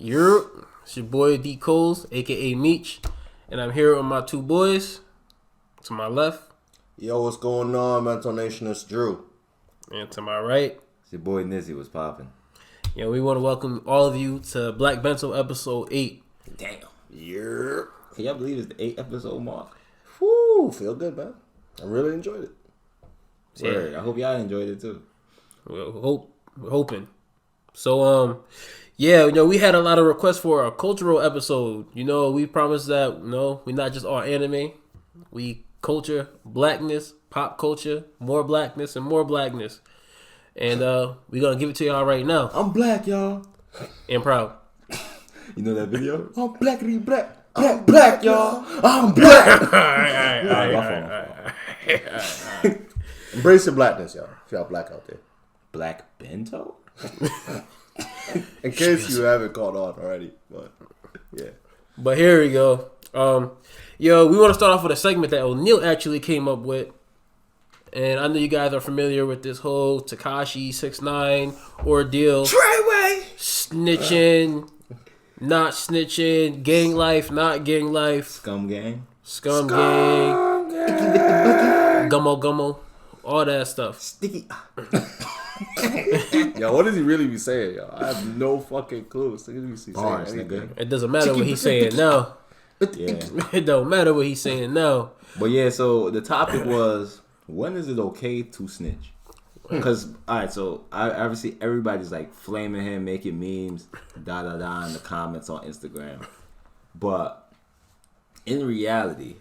It's your boy D. Coles, aka Meech, and I'm here with my two boys. To my left. Yo, what's going on, Mental Nation? It's Drew. And to my right. It's your boy Nizzy was popping. Yeah, we want to welcome all of you to Black Bento episode 8. Damn. Yeah. Can y'all believe it's the 8th episode mark? Woo, feel good, man. I really enjoyed it. Word. I hope y'all enjoyed it too. We're hoping. So, we had a lot of requests for a cultural episode. We promised that, we're not just all anime. We culture, blackness, pop culture, more blackness, and more blackness. And we're going to give it to y'all right now. I'm black, y'all. And proud. You know that video? I'm blackity black. I'm black, y'all. I'm black. Embrace your blackness, y'all. If y'all black out there. Black Bento? In case you haven't caught on already. But, yeah. But here we go. We want to start off with a segment that O'Neal actually came up with. And I know you guys are familiar with this whole Tekashi 6ix9ine ordeal. Treyway! Snitching, not snitching, gang life, not gang life. Scum gang. Gummo, all that stuff. Sticky. Yo, what does he really be saying, yo? I have no fucking clue. It doesn't matter what he's saying now. Yeah. It don't matter what he's saying now. But yeah, so the topic was, when is it okay to snitch? Because, alright, so obviously everybody's like flaming him, making memes, in the comments on Instagram. But in reality,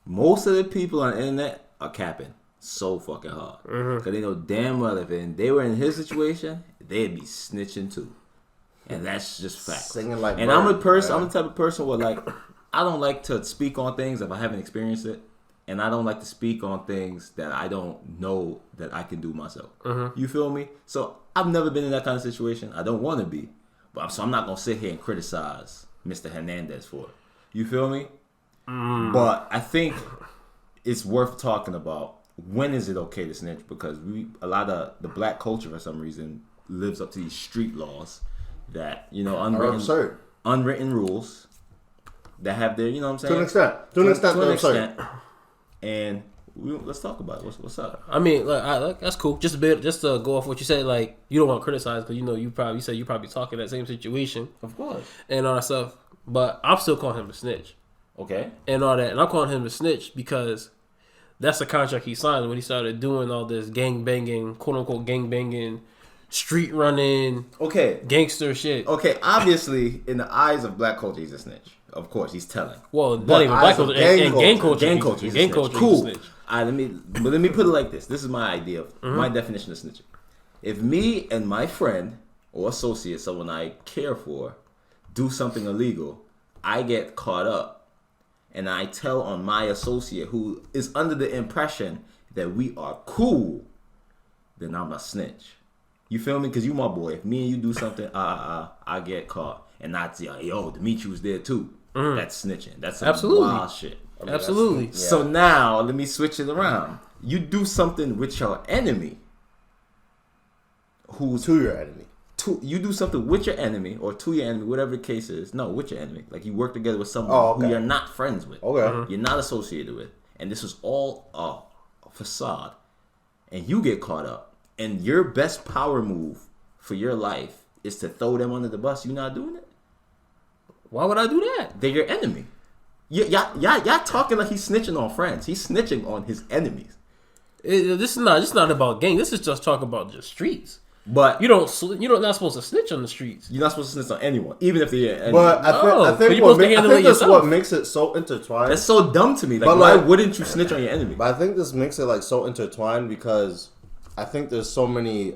most of the people on the internet are capping so fucking hard. Because they know damn well if they were in his situation, they'd be snitching too. And that's just facts. Singing like and I'm the type of person where like, I don't like to speak on things if I haven't experienced it. And I don't like to speak on things that I don't know that I can do myself. You feel me? So I've never been in that kind of situation. I don't want to be. So I'm not going to sit here and criticize Mr. Hernandez for it. You feel me? But I think it's worth talking about, when is it okay to snitch? Because a lot of the black culture for some reason lives up to these street laws that, unwritten rules that have their, you know what I'm saying? To an extent. And let's talk about it. What's up? I mean, that's cool. Just to go off what you said, like, you don't want to criticize because you probably talking that same situation, Of course. and all that stuff. But I'm still calling him a snitch. Okay. And all that, and I'm calling him a snitch because that's the contract he signed when he started doing all this gang banging, quote unquote gang banging, street running, gangster shit. Okay, obviously, in the eyes of black culture, he's a snitch. Of course, he's telling. Well, not even black culture, and gang culture. Gang culture. Gang culture. Cool. All right, let me put it like this. This is my idea of my definition of snitching. If me and my friend or associate, someone I care for, do something illegal, I get caught up, and I tell on my associate who is under the impression that we are cool, then I'm a snitch. You feel me? Because you my boy. If me and you do something, I get caught, and I say, yo, Demetrius there too. That's snitching. That's some wild shit. Absolutely. So now let me switch it around. You do something with your enemy, who's to your enemy. You do something with your enemy or to your enemy, whatever the case is. No, with your enemy. Like you work together with someone who you're not friends with. Okay. You're not associated with, and this is all a facade, and you get caught up. And your best power move for your life is to throw them under the bus. You not doing it? Why would I do that? They're your enemy. Y'all talking like he's snitching on friends. He's snitching on his enemies. This is not about gang. This is just talking about the streets. But you're not supposed to snitch on the streets. You're not supposed to snitch on anyone, even if they're your enemy. But I think that's what makes it so intertwined. That's so dumb to me. Like, why wouldn't you snitch on your enemy? But I think this makes it like so intertwined because I think there's so many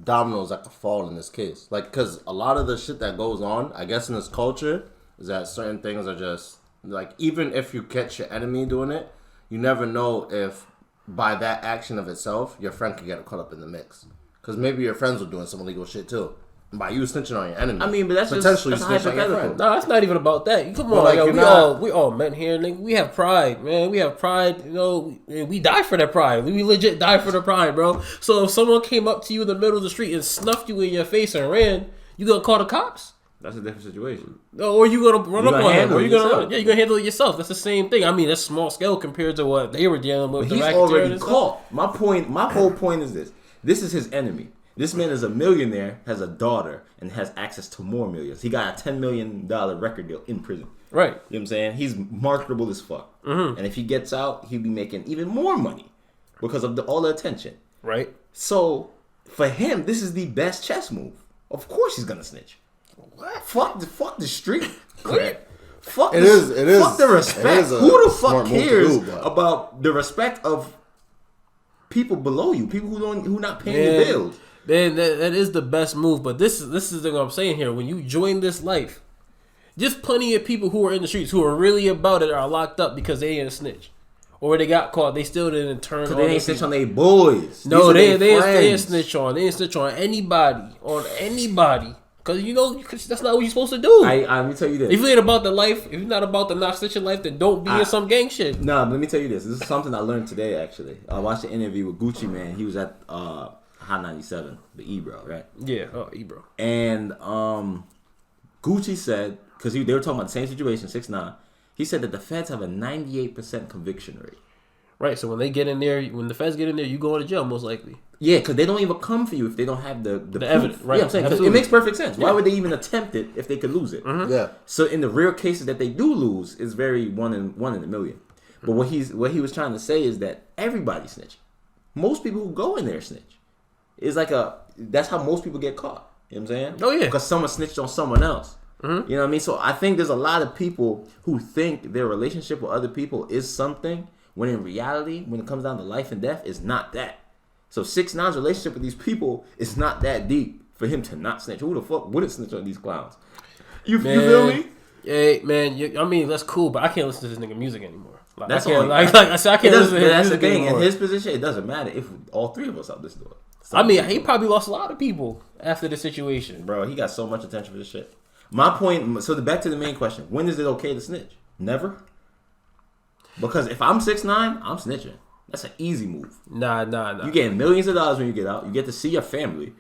dominoes that could fall in this case. Like, because a lot of the shit that goes on, I guess in this culture, is that certain things are just, like, even if you catch your enemy doing it, you never know if by that action of itself, your friend could get caught up in the mix. Because maybe your friends were doing some illegal shit too. And by you snitching on your enemy. I mean, but that's potentially just that's hypothetical. No, that's not even about that. Come on, like, we all men here. Nigga. We have pride, man. We have pride. We die for that pride. We legit die for the pride, bro. So if someone came up to you in the middle of the street and snuffed you in your face and ran, you gonna call the cops? That's a different situation. No, or you gonna run up on him, or you gonna yourself. run. Yeah, you gonna handle it yourself. That's the same thing. I mean, that's small scale compared to what they were dealing with. But he's already caught. My whole point is this. This is his enemy. This man is a millionaire, has a daughter, and has access to more millions. He got a $10 million record deal in prison. Right. You know what I'm saying? He's marketable as fuck. Mm-hmm. And if he gets out, he'll be making even more money because of all the attention. Right. So, for him, this is the best chess move. Of course he's gonna snitch. What? Fuck the street. What? Fuck It is. Fuck the respect. Who the fuck cares about the respect of people below you? People who not paying your bills. Man, that is the best move. But this is what I'm saying here. When you join this life, just plenty of people who are in the streets who are really about it are locked up because they ain't a snitch. Or they got caught. They still didn't turn on. Because they ain't snitch on their boys. No, they ain't snitch on. They ain't snitch on anybody. Because that's not what you're supposed to do. Let me tell you this. If you ain't about the life, if you're not about the not snitching life, then don't be in some gang shit. Nah, let me tell you this. This is something I learned today, actually. I watched an interview with Gucci Man. He was at Hot 97, the Ebro, right? Yeah, Ebro. And Gucci said, because they were talking about the same situation, 6ix9ine, he said that the feds have a 98% conviction rate. Right, so when the feds get in there, you go to jail most likely. Yeah, because they don't even come for you if they don't have the evidence. Right, yeah, I'm saying, 'cause it makes perfect sense. Why would they even attempt it if they could lose it? Mm-hmm. Yeah. So in the rare cases that they do lose, it's very one in a million. But what he was trying to say is that everybody snitch. Most people who go in there snitch. It's like that's how most people get caught. You know what I'm saying? Oh yeah. Because someone snitched on someone else. Mm-hmm. You know what I mean? So I think there's a lot of people who think their relationship with other people is something, when in reality, when it comes down to life and death, it's not that. So 6ix9ine's relationship with these people is not that deep for him to not snitch. Who the fuck wouldn't snitch on these clowns? You feel me? Yeah, man. I mean, that's cool, but I can't listen to this nigga music anymore. Like, That's I can't, all. like I said, I can't listen to his That's the music thing. anymore. In his position, it doesn't matter if all three of us out this door. I mean, he probably lost a lot of people after the situation. Bro, he got so much attention for this shit. My point, so back to the main question. When is it okay to snitch? Never? Because if I'm 6ix9ine, I'm snitching. That's an easy move. Nah. You getting millions of dollars when you get out. You get to see your family.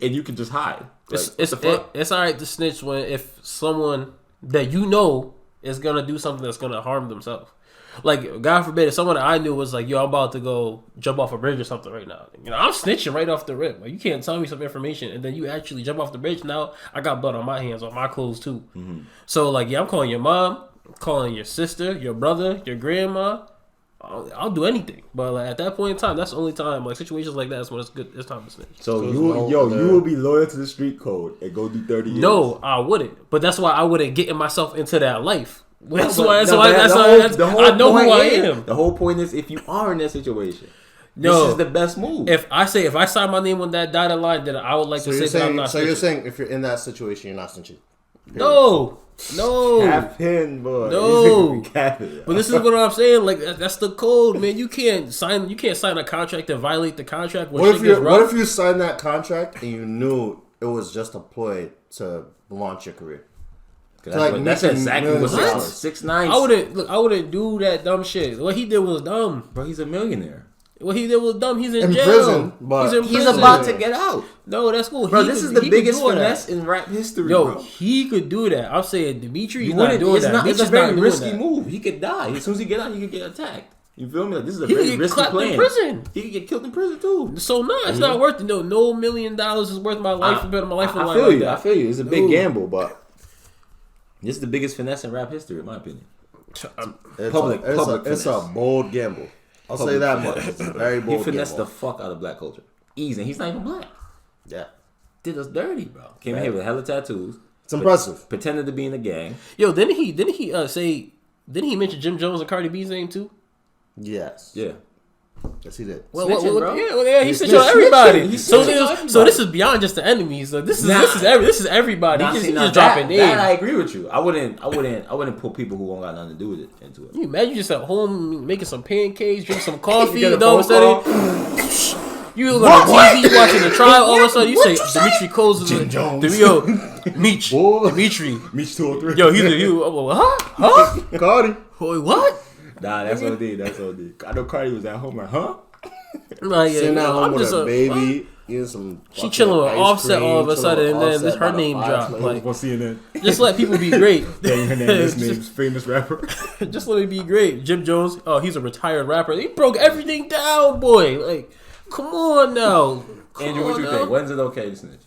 And you can just hide. Like, it's all right to snitch if someone that you know is going to do something that's going to harm themselves. Like, God forbid, if someone that I knew was like, yo, I'm about to go jump off a bridge or something right now. You know, I'm snitching right off the rip. Like, you can't tell me some information and then you actually jump off the bridge. Now, I got blood on my hands, on my clothes too. Mm-hmm. So, like, yeah, I'm calling your mom, I'm calling your sister, your brother, your grandma. I'll do anything. But, like, at that point in time, that's the only time, like, situations like that is when it's time to snitch. So you will be loyal to the street code and go do 30 years. No, I wouldn't. But that's why I wouldn't get myself into that life. That's why I know who I am. The whole point is, if you are in that situation, this is the best move. If I sign my name on that dotted line, then I would like to say that I'm not snitching. So you're saying if you're in that situation, you're not snitching? No. Captain, boy. No. But this is what I'm saying. Like, that's the code, man. You can't sign a contract and violate the contract. What if you signed that contract and you knew it was just a ploy to launch your career? That's exactly what 6ix9ine. I wouldn't do that dumb shit. What he did was dumb. Bro, he's a millionaire. What he did was dumb. He's in jail. Prison, but he's about to get out. No, that's cool. Bro, this is the biggest finesse in rap history. Yo, bro. He could do that. I'm saying Dimitri, he's not doing that. It's a very risky move. He could die. As soon as he get out, he could get attacked. You feel me? Like, this is a very risky plan. In prison. He could get killed in prison too. So no, it's not worth it. No $1 million is worth my life. I feel you. It's a big gamble, but this is the biggest finesse in rap history, in my opinion. It's a bold gamble. I'll say that much. It's a very bold. He finessed gamble. the fuck out of black culture. Easy. He's not even black. Yeah. Did us dirty, bro. Came in here with hella tattoos. It's impressive. Pretended to be in a gang. Yo, didn't he mention Jim Jones and Cardi B's name too? Yes. Yeah. Yes, he did. Well, bro. Yeah, he snitched on everybody. So this is beyond just the enemies. So this is everybody. He's just dropping names. That I agree with you. I wouldn't put people who won't got nothing to do with it into it. You imagine just at home making some pancakes, drink some coffee, you know what I'm saying? You look on TV, you watching the trial, all of a sudden you say Dimitri Coles is Meech 203. Yo, he's huh? Cardi. Boy, what? Nah, that's OD. I know Cardi was at home like, huh? Sitting at home with her baby, eating some. She chilling with Offset cream, all of a sudden, and then her name dropped. Like, on CNN. Just let people be great. Yeah, her name is famous rapper. Just let me be great. Jim Jones, he's a retired rapper. He broke everything down, boy. Like, come on now. Andrew, what you think? When's it okay to snitch?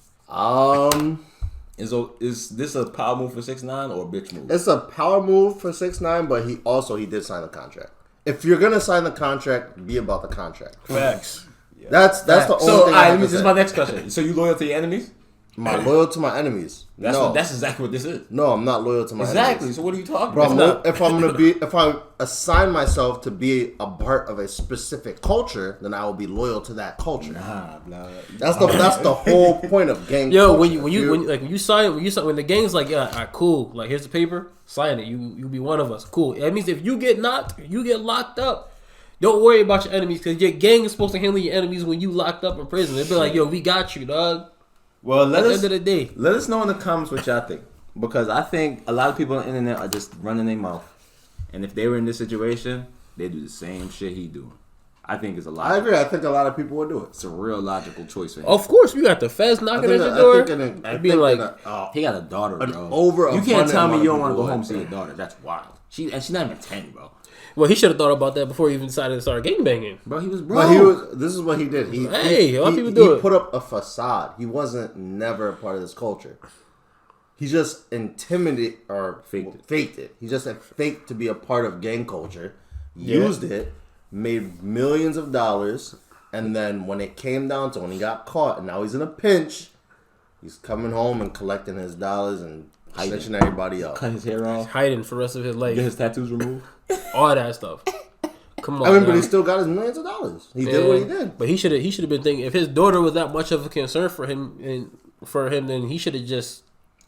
Is this a power move for 6ix9ine or a bitch move? It's a power move for 6ix9ine, but he did sign the contract. If you're gonna sign the contract, be about the contract. Facts. Yeah. That's the only so, thing. This is my next question. So you loyal to your enemies? Am I loyal to my enemies? That's exactly what this is. No, I'm not loyal to my enemies. Exactly. So what are you talking about? If I assign myself to be a part of a specific culture, then I will be loyal to that culture. Nah. That's the whole point of gang. Yo, culture. when you sign when the gang's like, yeah, all right, cool. Like, here's the paper, sign it. You be one of us. Cool. That means if you get knocked, you get locked up. Don't worry about your enemies, because your gang is supposed to handle your enemies when you locked up in prison. They'll be like, yo, we got you, dog. Well, at the end of the day, let us know in the comments what y'all think, because I think a lot of people on the internet are just running their mouth, and if they were in this situation, they do the same shit he do. I think it's a lot. I agree. I think a lot of people would do it. It's a real logical choice for him. Of course, we got the feds knocking at your door. Being like, he got a daughter, bro. You can't tell me you don't want to go home and see your daughter. That's wild. She's not even 10, bro. Well, he should have thought about that before he even decided to start gangbanging. Bro, he was This is what he did. A lot of people do it. He put up a facade. He wasn't never a part of this culture. He just intimidated or faked it. He just faked to be a part of gang culture. Used it, made millions of dollars, and then when it came down to when he got caught, and now he's in a pinch, he's coming home and collecting his dollars and snitching everybody up. Cut his hair off. Hiding for the rest of his life. Get his tattoos removed. All that stuff. Come on. But he still got his millions of dollars. He did what he did. But he should have been thinking, if his daughter was that much of a concern for him, then he should have just.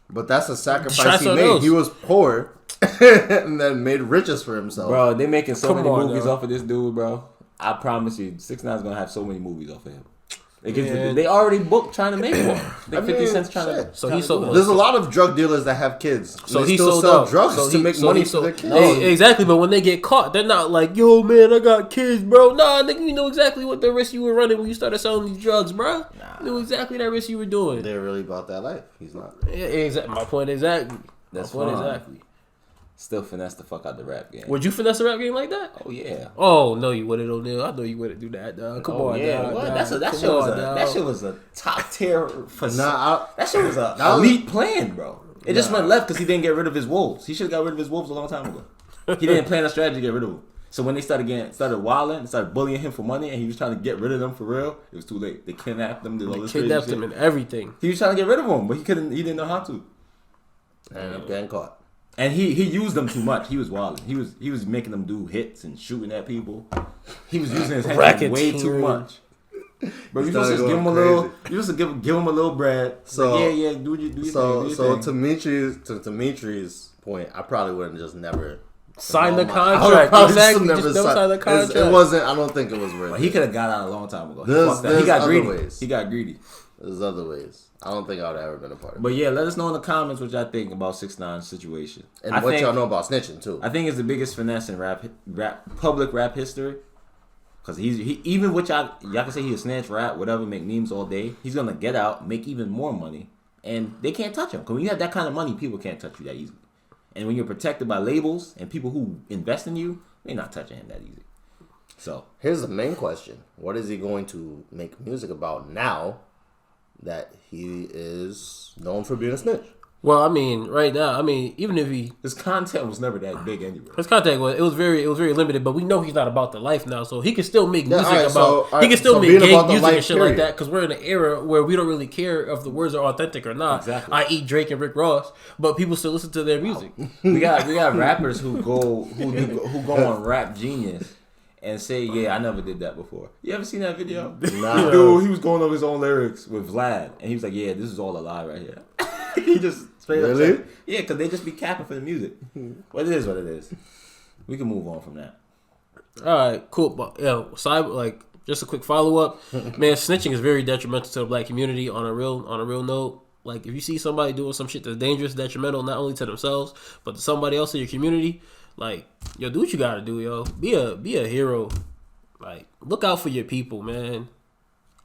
But that's a sacrifice he made. He was poor and then made riches for himself. Bro, they making so many movies off of this dude, bro. I promise you, 6ix9ine's gonna have so many movies off of him. They already booked trying to make one. 50 Cent's trying to. So he sold. There's a lot of drug dealers that have kids. So he still sold sell out. drugs to make money for their kids. Exactly, but when they get caught, they're not like, "Yo, man, I got kids, bro." Nah, nigga, you know exactly what the risk you were running when you started selling these drugs, bro. You knew exactly that risk you were doing. They're really about that life. He's not. Yeah, exactly. My point exactly. That's my point fine. exactly. Still finesse the fuck out the rap game. Would you finesse a rap game like that? Oh yeah. Oh no, you wouldn't, O'Neal. I know you wouldn't do that, dog. Come on, yeah. dog. That shit was a top tier finesse. That shit was a elite plan, bro. It just went left because he didn't get rid of his wolves. He should have got rid of his wolves a long time ago. He didn't plan a strategy to get rid of them. So when they started wilding, and started bullying him for money, and he was trying to get rid of them for real, it was too late. They kidnapped them, did all this crazy shit. Kidnapped him and everything. He was trying to get rid of them, but he couldn't. He didn't know how to. And getting caught. And he used them too much. He was wilding. He was making them do hits and shooting at people. He was using his hands way too much. But you supposed to just give him a little. You supposed to give him a little bread. So like, do your thing. So to Dimitri's point, I probably wouldn't just never sign the contract. Exactly. Just don't sign the contract. It wasn't. I don't think it was worth. But he could have got out a long time ago. He got greedy. Ways. He got greedy. There's other ways. I don't think I would have ever been a part of it. But yeah, let us know in the comments what y'all think about 6ix9ine's situation. And what y'all know about snitching too. I think it's the biggest finesse in public rap history. Cause he even what y'all can say he a snitch, rap, whatever, make memes all day. He's gonna get out, make even more money, and they can't touch him. Cause when you have that kind of money, people can't touch you that easily. And when you're protected by labels and people who invest in you, they're not touching him that easy. So here's the main question: what is he going to make music about now that he is known for being a snitch? Well, I mean, right now, even if his content was never that big anyway. His content was very limited, but we know he's not about the life now, so he can still make music he can still make gang music and shit like that, because we're in an era where we don't really care if the words are authentic or not. Exactly. I.e. Drake and Rick Ross, but people still listen to their music. We got rappers who go on Rap Genius and say, yeah, I never did that before. You ever seen that video? Nah. Dude, he was going over his own lyrics with Vlad, and he was like, yeah, this is all a lie right here. He just straight up said, yeah, because they just be capping for the music. But it is what it is. We can move on from that. All right, cool. But just a quick follow up, man. Snitching is very detrimental to the black community. On a real note, like if you see somebody doing some shit that's dangerous, detrimental, not only to themselves but to somebody else in your community, like, yo, do what you gotta do, yo. Be a hero. Like, look out for your people, man.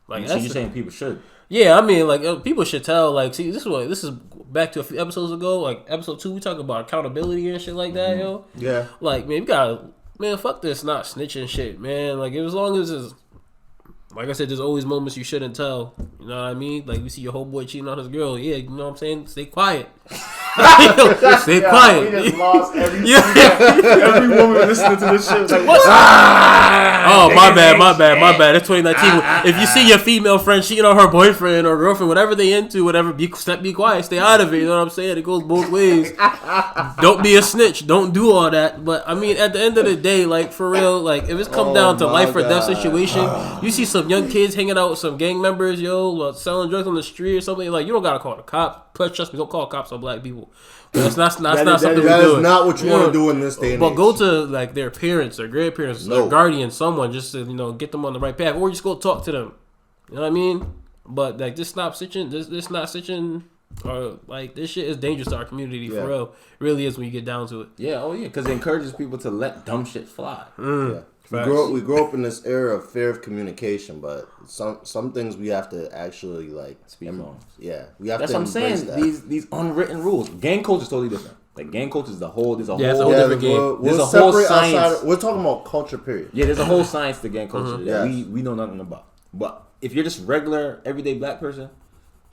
Like, so you're saying people should? Yeah, I mean, like, people should tell. Like, see, this is back to a few episodes ago. Like, episode 2, we talk about accountability and shit like that, yo. Yeah. Like, man, we gotta, man, fuck this not snitching shit, man. Like, as long as it's, like I said, there's always moments you shouldn't tell. You know what I mean? Like, we see your homeboy cheating on his girl. Yeah, you know what I'm saying? Stay quiet. Stay quiet. We just lost every woman listening to this shit. Like, what? Oh, my bad. It's 2019. If you see your female friend cheating on her boyfriend or girlfriend, whatever they into, whatever, be quiet. Stay out of it. You know what I'm saying? It goes both ways. Don't be a snitch. Don't do all that. But, I mean, at the end of the day, like, for real, like, if it's come down to life or death situation, you see some young kids hanging out with some gang members, yo, selling drugs on the street or something, like, you don't gotta call the cops. Plus, trust me, don't call cops on black people. That's not something we do. That is not what you want to do in this day and age. But go to, like, their parents, their grandparents, their guardian, someone, just to, you know, get them on the right path, or just go talk to them. You know what I mean? But, like, just stop snitching. Just not snitching. Or, like, this shit is dangerous to our community, for real. It really is when you get down to it. Yeah, because it encourages people to let dumb shit fly. Yeah. We grow up in this era of fear of communication, but some things we have to actually, like, speak on. Yeah, we have That's to. That's what I'm saying. That. These unwritten rules. Gang culture is totally different. Like, gang culture is there's a whole different game. There's a whole science. We're talking about culture, period. Yeah, there's a whole science to gang culture that we know nothing about. But if you're just regular, everyday black person,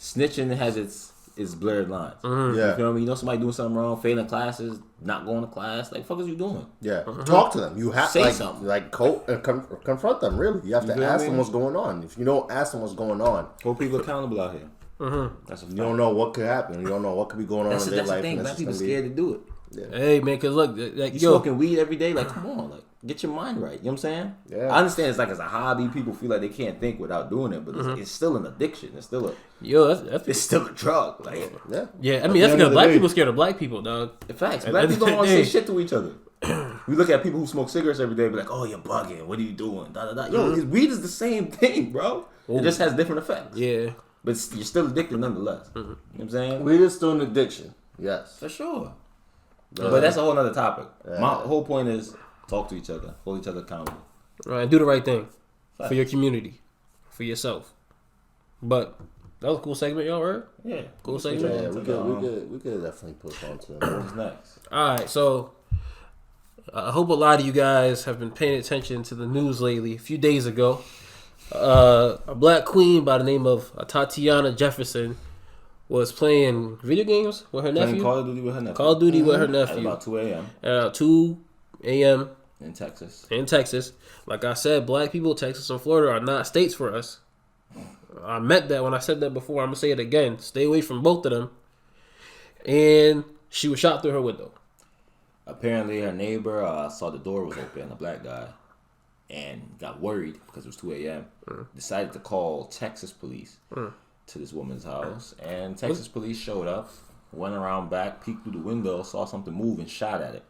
snitching has its blurred lines. Yeah. You feel me? You know somebody doing something wrong, failing classes, not going to class. Like, fuck is you doing? Yeah. Talk to them. You have to say something. Like, confront them, really. You have to ask them what's going on. If you don't ask them what's going on, hold people accountable out here. That's you don't know what could happen. You don't know what could be going on in their life. That's the thing. Black people scared to do it. Yeah. Hey, man, because look, like, you smoking weed every day. Like, come on, like, get your mind right. You know what I'm saying? Yeah. I understand it's like it's a hobby. People feel like they can't think without doing it, but it's still an addiction. It's still it's still a drug. Like, yeah. I mean, that's because black people scared of black people, dog. In fact, black people don't want to say shit to each other. We look at people who smoke cigarettes every day, be like, "Oh, you're bugging. What are you doing?" Da, da, da. Yo, weed is the same thing, bro. It just has different effects. Yeah, but you're still addicted nonetheless. You know what I'm saying? Weed is still an addiction. Yes, for sure. But that's a whole other topic. My whole point is talk to each other, hold each other accountable, right, and do the right thing for your community, for yourself. But that was a cool segment, y'all heard? Yeah, cool segment. Yeah, we could definitely push on to it. What's next? All right, so I hope a lot of you guys have been paying attention to the news lately. A few days ago, a black queen by the name of Tatiana Jefferson was playing video games with her nephew. Call of Duty with her nephew. Call of Duty with her nephew. At about 2 a.m. 2 a.m. in Texas. Like I said, black people, Texas and Florida are not states for us. I meant that when I said that before. I'm going to say it again. Stay away from both of them. And she was shot through her window. Apparently, her neighbor saw the door was open, a black guy, and got worried because it was 2 a.m. Decided to call Texas police to this woman's house. And Texas police showed up, went around back, peeked through the window, saw something move, and shot at it.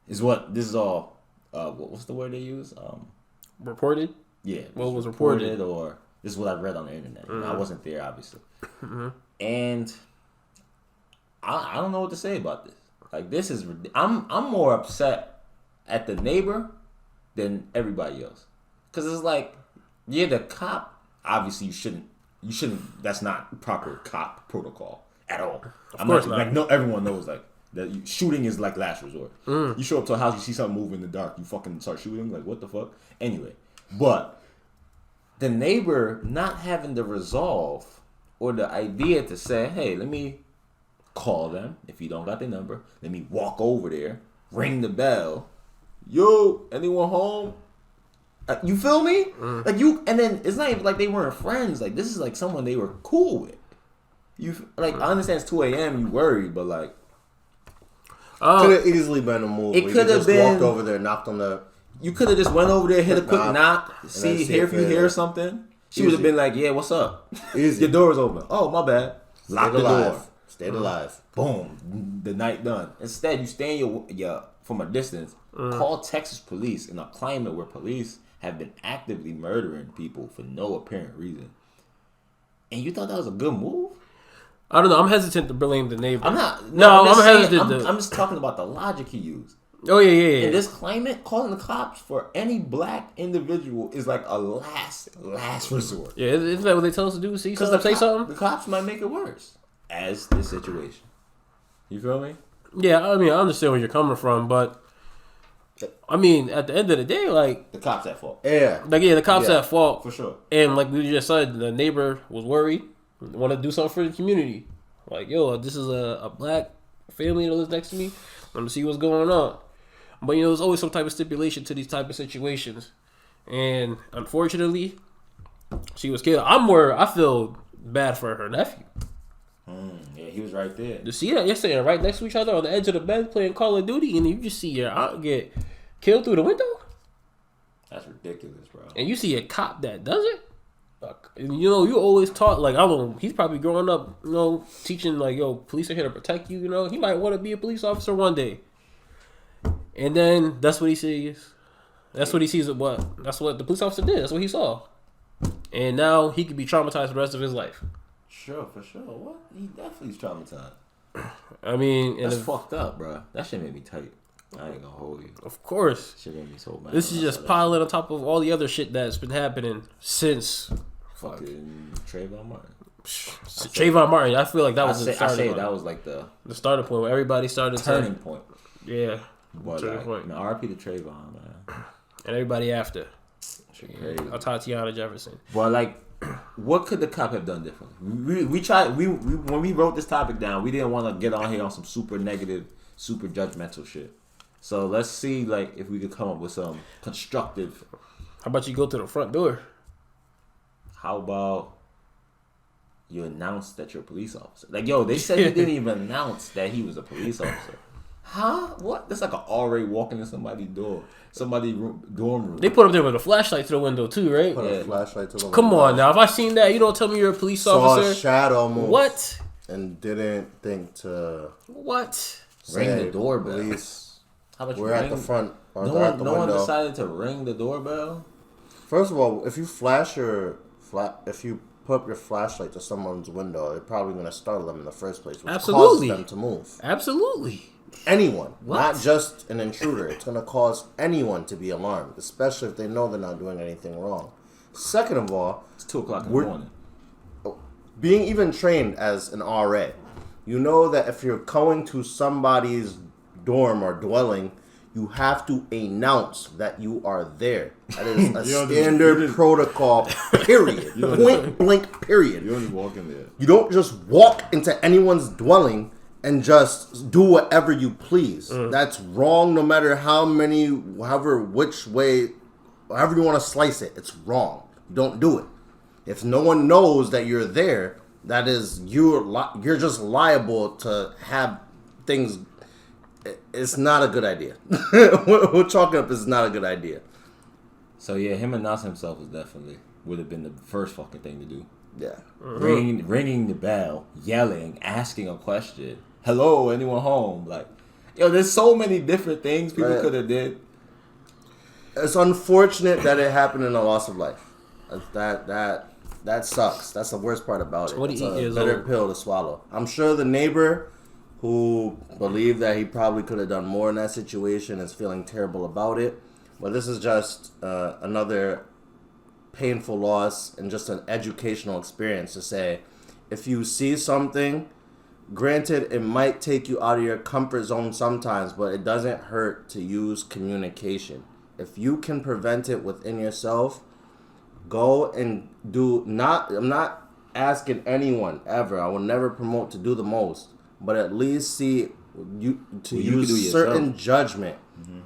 This is all, what's the word they use? Reported? Yeah. What was reported? Or this is what I read on the internet. I wasn't there, obviously. And I don't know what to say about this. Like, this is, I'm more upset at the neighbor than everybody else. Because it's like, yeah, the cop, obviously you shouldn't, that's not proper cop protocol at all. Of course not. Like, no, everyone knows, like, that shooting is like last resort. You show up to a house, you see something move in the dark, you fucking start shooting. Like, what the fuck? Anyway, but the neighbor not having the resolve or the idea to say, hey, let me call them. If you don't got their number, let me walk over there, ring the bell. Yo, anyone home? You feel me? Like, and then it's not even like they weren't friends. Like, this is like someone they were cool with. I understand it's 2 a.m. You worried, but like, could have easily been a move. It could have been. Walked over there, knocked on the. You could have just went over there, hit a quick knock, see if you hear something. She would have been like, "Yeah, what's up? Easy. Your door is open. Oh, my bad. Lock the door. Stayed alive. Boom. The night done. Instead, you stay in your from a distance. Call Texas police in a climate where police have been actively murdering people for no apparent reason. And you thought that was a good move? I don't know. I'm hesitant to blame the neighbor. I'm not. I'm hesitant. I'm just talking about the logic he used. Oh yeah. In this climate, calling the cops for any black individual is like a last resort. Yeah, isn't that what they tell us to do? See something, say something. The cops might make it worse as the situation. You feel me? Yeah, I mean, I understand where you're coming from, but I mean, at the end of the day, like the cops at fault. Yeah, the cops at fault for sure. And like we just said, the neighbor was worried, wanted to do something for the community. Like, yo, this is a black family that lives next to me. Want to see what's going on. But there's always some type of stipulation to these type of situations, and unfortunately, she was killed. I feel bad for her nephew. Yeah, he was right there. To see that yesterday, right next to each other on the edge of the bed playing Call of Duty, and you just see your aunt get killed through the window. That's ridiculous, bro. And you see a cop that does it. You always taught, like, I don't know, he's probably growing up, teaching, like, yo, police are here to protect you, He might want to be a police officer one day. And then that's what he sees. That's what he sees. That's what the police officer did. That's what he saw. And now he could be traumatized for the rest of his life. Sure, for sure. What? He definitely is traumatized. I mean, that's fucked up, bro. That shit made me tight. I ain't gonna hold you. Of course. Shit made me so mad. This is just piling on top of all the other shit that's been happening since fucking Trayvon Martin. Trayvon Martin. I feel like that was the starting point. That was like the starting point where everybody started turning point. Yeah. But turning point. Man, RP to Trayvon, man. And everybody after. Crazy. Tatiana Jefferson. Well, like, what could the cop have done differently? We tried. We when we wrote this topic down, we didn't want to get on here on some super negative, super judgmental shit. So let's see, like, if we could come up with some constructive. How about you go to the front door? How about you announce that you're a police officer? Like, yo, they said he didn't even announce that he was a police officer. Huh? What? That's like an RA walking in somebody's door. Somebody's dorm room. They put him there with a flashlight to the window too, right? Put a flashlight to the window. Come on now. If I seen that, you don't tell me you're a police officer. Saw a shadow move. What? And didn't think to... What? Ring the doorbell. Police, how about we're at the front. Or no one decided to ring the doorbell? First of all, if you if you put up your flashlight to someone's window, they're probably going to startle them in the first place, which Absolutely. causes them to move. Absolutely. Anyone, not just an intruder. It's going to cause anyone to be alarmed, especially if they know they're not doing anything wrong. Second of all, it's 2:00 in the morning. Being even trained as an RA, you know that if you're going to somebody's dorm or dwelling, you have to announce that you are there. That is a standard protocol, period. Point blank, period. You don't just walk in there. You don't just walk into anyone's dwelling and just do whatever you please. That's wrong no matter which way, however you want to slice it. It's wrong. Don't do it. If no one knows that you're there, that is, you're just liable to have things. It's not a good idea. What chalking up is not a good idea. So yeah, him announcing himself would have been the first fucking thing to do. Yeah. Ringing the bell, yelling, asking a question. Hello, anyone home? Like, yo, there's so many different things people could have did. It's unfortunate that it happened in a loss of life. That sucks. That's the worst part about it. It's a bitter pill to swallow. I'm sure the neighbor who believed that he probably could have done more in that situation is feeling terrible about it. But this is just another painful loss and just an educational experience to say, if you see something, granted, it might take you out of your comfort zone sometimes, but it doesn't hurt to use communication. If you can prevent it within yourself, go and do I'm not asking anyone ever. I will never promote to do the most, but at least use certain judgment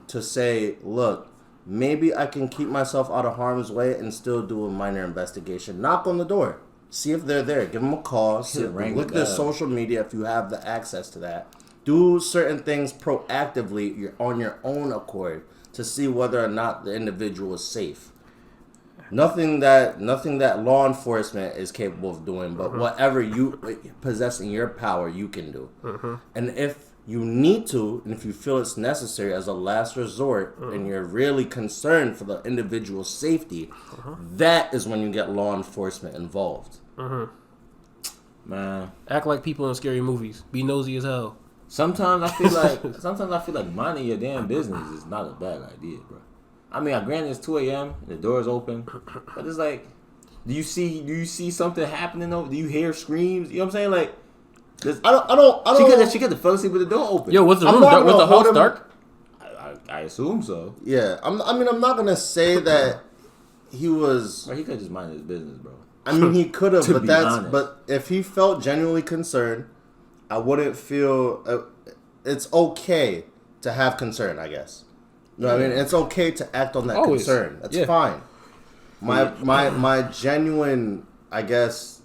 to say, look, maybe I can keep myself out of harm's way and still do a minor investigation. Knock on the door. See if they're there. Give them a call. Look at their social media if you have the access to that. Do certain things proactively on your own accord to see whether or not the individual is safe. Nothing that law enforcement is capable of doing, but whatever you possess in your power, you can do. And if you need to, and if you feel it's necessary as a last resort, and you're really concerned for the individual's safety, that is when you get law enforcement involved. Man, act like people in scary movies. Be nosy as hell. Sometimes I feel like minding your damn business is not a bad idea, bro. I mean, granted it's 2 a.m. and the door's open, but it's like, do you see something happening though? Do you hear screams? You know what I'm saying? Like, I don't. She could have fell asleep with the door open. Yo, was the room dark? Was the house dark? I assume so. Yeah, I'm not gonna say that he was. Or he could just mind his business, bro. I mean, he could have, but honest. but if he felt genuinely concerned, I wouldn't feel. It's okay to have concern, I guess. You know what I mean? It's okay to act on that concern. That's fine. My genuine, I guess,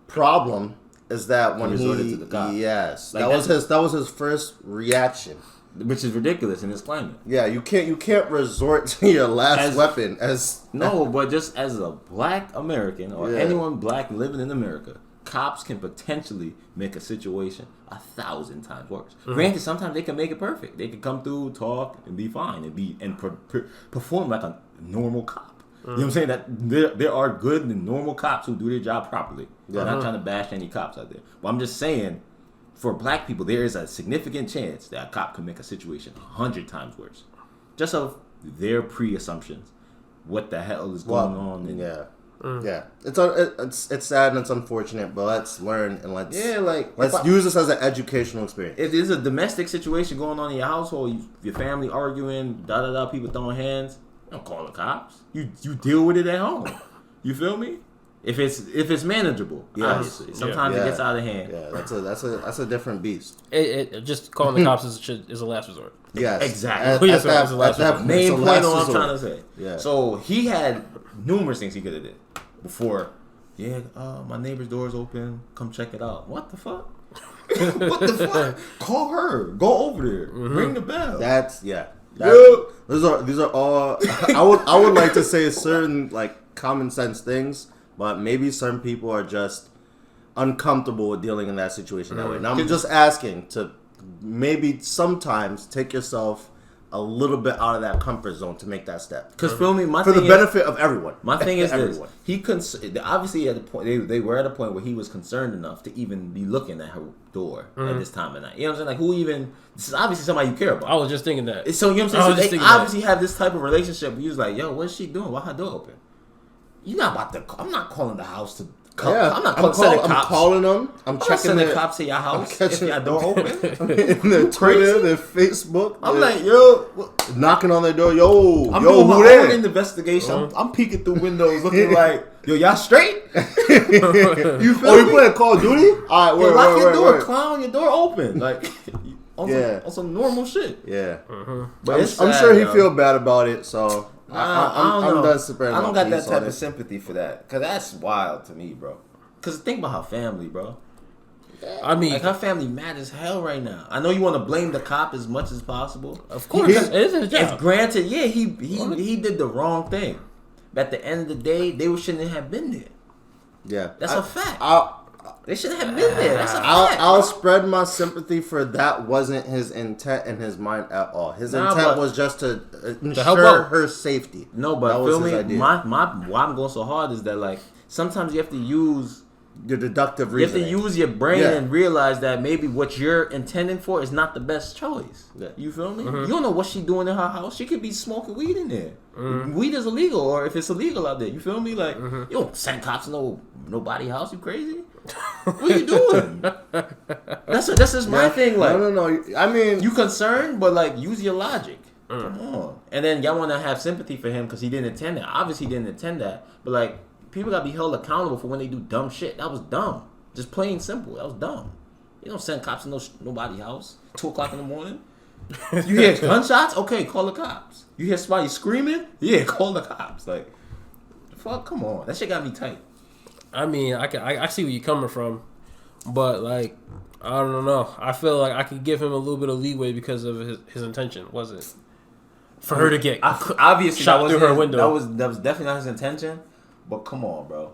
problem is that when he resorted to the cop. Yes, like that was his first reaction, which is ridiculous in this climate. Yeah, you can't resort to your last weapon as but just as a black American or anyone black living in America, cops can potentially make a situation 1,000 times worse. Granted, sometimes they can make it perfect. They can come through, talk, and be fine and perform like a normal cop. You know what I'm saying? That there are good and normal cops who do their job properly. I'm not trying to bash any cops out there. But I'm just saying, for black people, there is a significant chance that a cop can make a situation 100 times worse. Just of their pre-assumptions. What the hell is going on? Yeah. It's sad and it's unfortunate, but let's learn and let's use this as an educational experience. If there's a domestic situation going on in your household, your family arguing, people throwing hands, don't call the cops. You deal with it at home. You feel me? If it's manageable, obviously. Sometimes it gets out of hand. Yeah, that's a different beast. It just calling the cops is a last resort. Yes, exactly. At that main point on what I'm trying to say. Yeah. So he had numerous things he could have did before. Yeah, my neighbor's door's open. Come check it out. What the fuck? What the fuck? Call her. Go over there. Ring the bell. These are all. I would like to say certain like common sense things, but maybe some people are just uncomfortable with dealing in that situation that way. Now I'm just asking to maybe sometimes take yourself a little bit out of that comfort zone to make that step. Because feel me, for the benefit of everyone. My thing is this: he obviously at the point they were at a point where he was concerned enough to even be looking at her door at this time of night. You know what I'm saying? Like, who even? This is obviously somebody you care about. I was just thinking that. So you know what I'm saying? So they obviously have this type of relationship. Where he was like, "Yo, what's she doing? Why her door open?" You're not about to. I'm not calling the house to. I'm not calling. I'm calling them. I'm checking the cops at your house. If your door open, in their Twitter, their Facebook. I'm like, yo, knocking on their door. Yo, I'm doing who my there? Own investigation. I'm peeking through windows, looking like, yo, y'all straight? You feel me? You playing Call of Duty? All right, lock your door, clown. Your door open, like on some normal shit. Yeah, but I'm sure he feel bad about it. So. I'm done spreading. I don't got that type of sympathy for that, cause that's wild to me, bro. Cause think about her family, bro. I mean, like her family mad as hell right now. I know you want to blame the cop as much as possible. Of course, it is his job. If granted, he did the wrong thing, but at the end of the day, they shouldn't have been there. Yeah, that's a fact. They shouldn't have been there. That's a fact. I'll spread my sympathy for that. Wasn't his intent in his mind at all. His intent was just to ensure her safety. No, but feel me. Why I'm going so hard is that like sometimes you have to use your deductive reasoning. You have to use your brain and realize that maybe what you're intending for is not the best choice. Yeah. You feel me? You don't know what she's doing in her house. She could be smoking weed in there. Weed is illegal, or if it's illegal out there, you feel me? Like you don't send cops to nobody house. You crazy? What are you doing? That's just my thing. Like no. I mean, you concerned, but like use your logic. Come on. And then y'all want to have sympathy for him because he didn't intend that. Obviously, he didn't intend that. But like people gotta be held accountable for when they do dumb shit. That was dumb. Just plain simple. That was dumb. You don't send cops to nobody's house 2:00 in the morning. You hear gunshots? Okay, call the cops. You hear somebody screaming? Yeah, call the cops. Like, fuck, come on. That shit got me tight. I mean, I see where you're coming from, but like, I don't know. I feel like I could give him a little bit of leeway because of his intention, was it? For her to get obviously shot through her window. That was definitely not his intention. But come on, bro.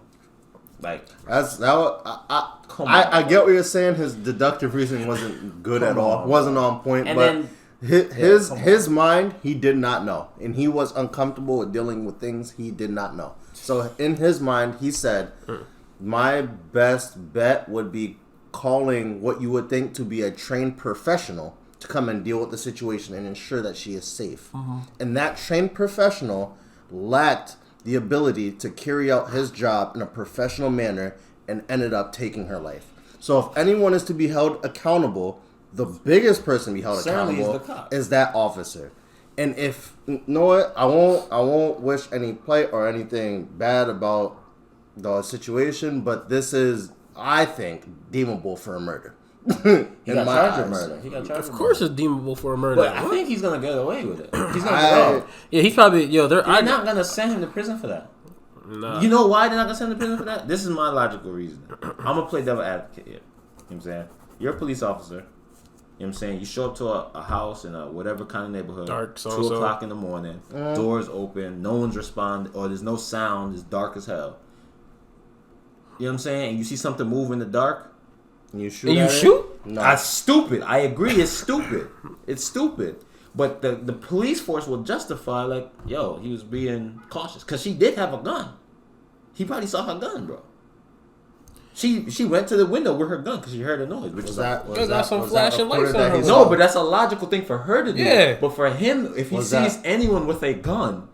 Like I get what you're saying. His deductive reasoning wasn't good at all. Wasn't on point. And but his mind, he did not know, and he was uncomfortable with dealing with things he did not know. So in his mind, he said, "My best bet would be calling what you would think to be a trained professional to come and deal with the situation and ensure that she is safe. And that trained professional lacked the ability to carry out his job in a professional manner and ended up taking her life. So if anyone is to be held accountable, the biggest person to be held accountable is that officer. And if you know what, I won't wish any plight or anything bad about the situation, but this is, I think, deemable for a murder. He got charged with murder. He got charged. Of course, it's deemable for a murder. But I think he's gonna get away with it. He's gonna go. Yeah, he's probably They're not gonna send him to prison for that. Nah. You know why they're not gonna send him to prison for that? This is my logical reason. I'm gonna play devil advocate here. You know what I'm saying? You're a police officer. You know what I'm saying? You show up to a house in a whatever kind of neighborhood. Dark, 2 o'clock in the morning. Doors open. No one's responding. Or there's no sound. It's dark as hell. You know what I'm saying? And you see something move in the dark. And you shoot. And you shoot? No. That's stupid. I agree. It's stupid. It's stupid. But the police force will justify, like, yo, he was being cautious. Because she did have a gun. He probably saw her gun, bro. She went to the window with her gun because she heard a noise. Which Was is that some flashing lights on her. no, but that's a logical thing for her to do. Yeah. But for him, if he sees anyone with a gun,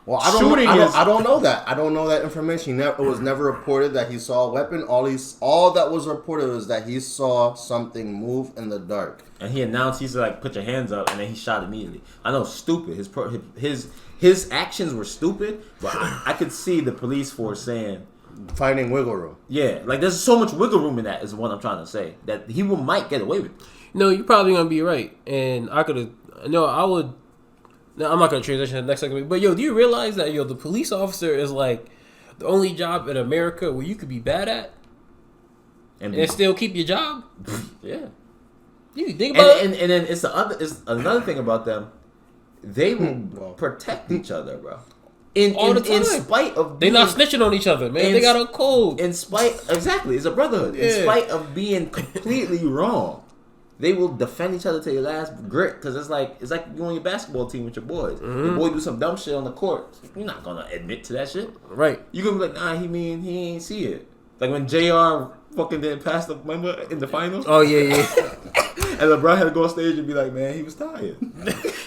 well, I don't know that. I don't know that information. It was never reported that he saw a weapon. All that was reported was that he saw something move in the dark. and he announced, he's like, put your hands up, and then he shot immediately. I know, stupid. His actions were stupid, but I could see the police force saying, finding wiggle room. yeah, like there's so much wiggle room in that is what I'm trying to say, that he might get away with it. No, you're probably gonna be right, and I could have. No, I would. No, I'm not gonna transition to the next segment. But do you realize that the police officer is like the only job in America where you could be bad at and still keep your job? Yeah. You think about it, and then it's another thing about them. They will protect each other, bro. All the time. In spite of they're not snitching on each other, man. They got a code. Exactly, it's a brotherhood. Yeah. In spite of being completely wrong, they will defend each other to your last grit. Because it's like you on your basketball team with your boys. Mm-hmm. Your boy do some dumb shit on the court. You're not gonna admit to that shit, right? You gonna be like, nah, he ain't see it. Like when JR fucking didn't pass the member in the finals. Oh yeah. And LeBron had to go on stage and be like, man, he was tired.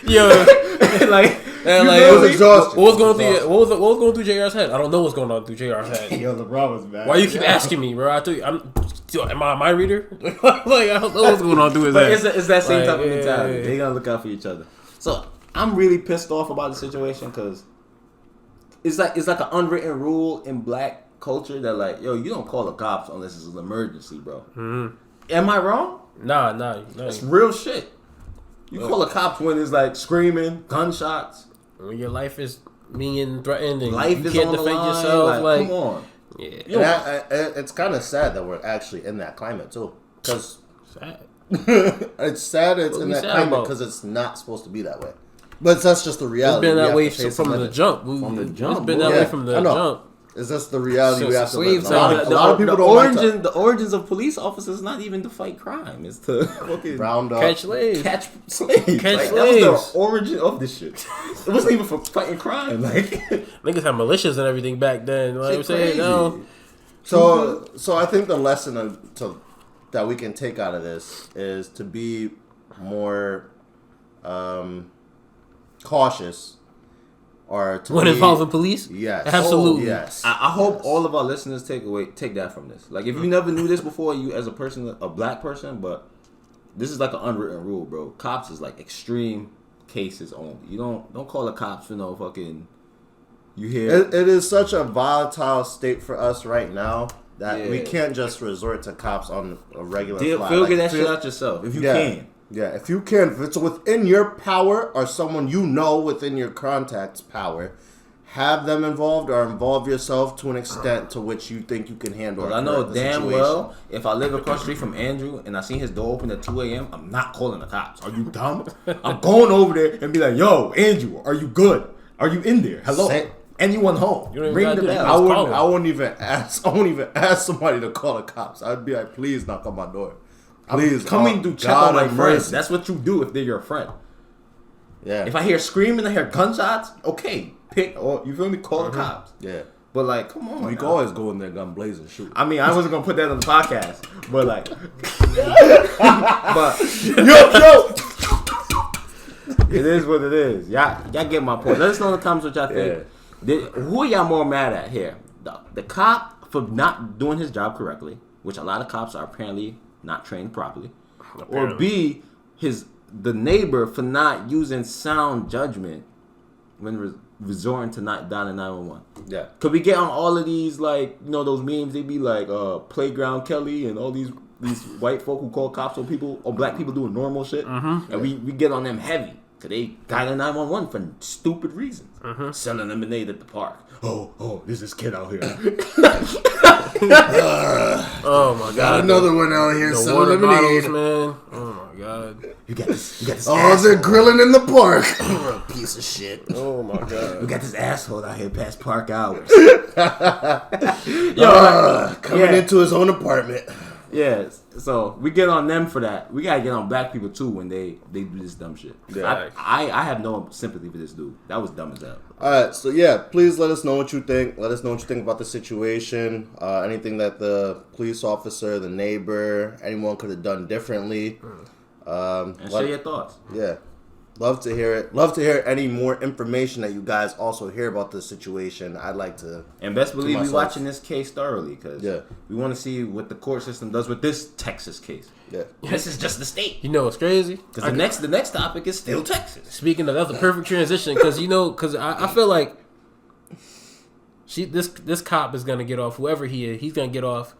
Yo, was exhausted. What was going through JR's head? I don't know what's going on through JR's head. Yo, LeBron was mad. Why you keep asking me, bro? I thought am I my reader? Like I don't know what's going on through his head. It's that same type of mentality. Yeah. They gotta look out for each other. So I'm really pissed off about the situation because it's like an unwritten rule in black culture that like, yo, you don't call the cops unless it's an emergency, bro. Mm-hmm. Am I wrong? Nah. That's real shit. You call the cops when it's like screaming, gunshots. When your life is being threatened and life you can't defend yourself. Like, come on. Yeah. It's kind of sad that we're actually in that climate too. Because sad. It's sad it's in that climate because it's not supposed to be that way. But that's just the reality. It's been that way from the jump. It's been that way from the jump. Is this the reality we have to live? A lot of people don't the origins of police officers is not even to fight crime. It's to round up, catch slaves. Catch slaves. That was the origin of this shit. It wasn't even for fighting crime. Like niggas had militias and everything back then. Like I'm saying, no. So I think the lesson that we can take out of this is to be more cautious. Or when involving police? Yes. Absolutely. Yes. I hope all of our listeners take that from this. Like, if you never knew this before, you as a person, a black person, but this is like an unwritten rule, bro. Cops is like extreme cases only. You don't call the cops for no fucking. You hear? It is such a volatile state for us right now that we can't just resort to cops on a regular fly. Figure that shit out yourself if you can. Yeah, if you can, if it's within your power or someone you know within your contact's power, have them involved or involve yourself to an extent to which you think you can handle. I know damn well if I live across the street from Andrew and I seen his door open at 2 a.m., I'm not calling the cops. Are you dumb? I'm going over there and be like, yo, Andrew, are you good? Are you in there? Hello? Anyone home? Ring the bell. I wouldn't even ask somebody to call the cops. I'd be like, please knock on my door. Please, coming to check on my friends. That's what you do if they're your friend. Yeah. If I hear screaming, I hear gunshots. Okay, you feel me? Call the cops. Yeah. But like, come on. We can always go in there gun blazing shoot. I mean, I wasn't gonna put that on the podcast, but like, but Yo. it is what it is. Y'all get my point. Let us know in the comments what y'all think. Who are y'all more mad at here? The cop for not doing his job correctly, which a lot of cops are apparently not trained properly, or B, the neighbor for not using sound judgment when resorting to dialing 911. Yeah. Could we get on all of these, like, you know, those memes? They be like Playground Kelly and all these white folk who call cops on people or black people doing normal shit, and we get on them heavy because they dialing 911 for stupid reasons. Selling lemonade at the park. Oh, there's this kid out here. Oh my god! Another one out here selling lemonade, man. Oh my god! You got this. Oh, they're grilling in the park. Piece of shit. Oh my god! We got this asshole out here past park hours. Coming into his own apartment. Yes. So we get on them for that. We gotta get on black people too when they do this dumb shit. Yeah. I have no sympathy for this dude. That was dumb as hell. Alright, so yeah, please let us know what you think. Let us know what you think about the situation. Anything that the police officer, the neighbor, anyone could have done differently. And share your thoughts. Yeah. Love to hear it. Love to hear any more information that you guys also hear about the situation. I'd like to. And best believe we're watching this case thoroughly because we want to see what the court system does with this Texas case. Yeah. This is just the state. You know what's crazy? Because the next topic is still Texas. Speaking of, that's a perfect transition because I feel like this cop is gonna get off. Whoever he is, he's gonna get off